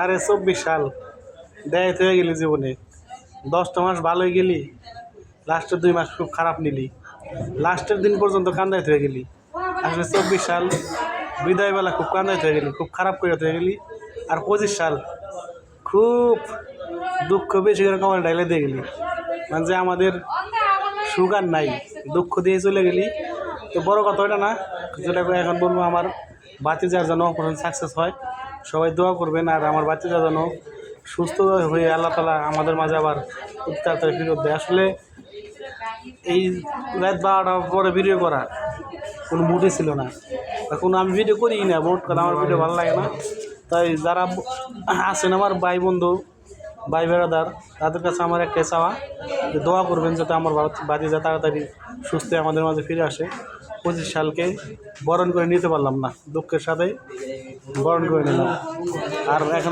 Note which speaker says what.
Speaker 1: আরে 24 সাল দেয় হয়ে গেলি জীবনে, 10টা মাস ভালোই গেলি, লাস্টের 2 মাস খুব খারাপ নিলি, লাস্টের দিন পর্যন্ত কান্দাইতে হয়ে গেলি। আসলে 24 সাল বিদায়বেলা খুব কান্দাইতে হয়ে গেলি, খুব খারাপ করে হয়ে গেলি। আর 25 সাল খুব দুঃখ বেশি করে কমাল ডাইলে দিয়ে গেলি, মানে যে আমাদের সুগার নাই, দুঃখ দিয়ে চলে গেলি। তো বড় কথা ওইটা না, যেটা এখন বলবো, আমার বাতিজার যেন অপারেশন সাকসেস হয়, সবাই দোয়া করবেন। আর আমার বাতিজা যেন সুস্থ হয়ে আল্লাহ তালা আমাদের মাঝে আবার খুব তাড়াতাড়ি ফিরত দেয়। আসলে এই রাত 12টার পরে ভিডিও করা কোনো মুডই ছিল না, এখন আমি ভিডিও করি না, মোট কথা আমার ভিডিও ভালো লাগে না। তাই যারা আছেন আমার ভাই বন্ধু, ভাই বেড়াদার, তাদের কাছে আমার একটাই চাওয়া, যে দোয়া করবেন যাতে আমার বাতিজা তাড়াতাড়ি সুস্থ হয়ে আমাদের মাঝে ফিরে আসে। 25 সালকে বরণ করে নিতে পারলাম না, দুঃখের সাথে বরণ করে নিলাম। আর এখন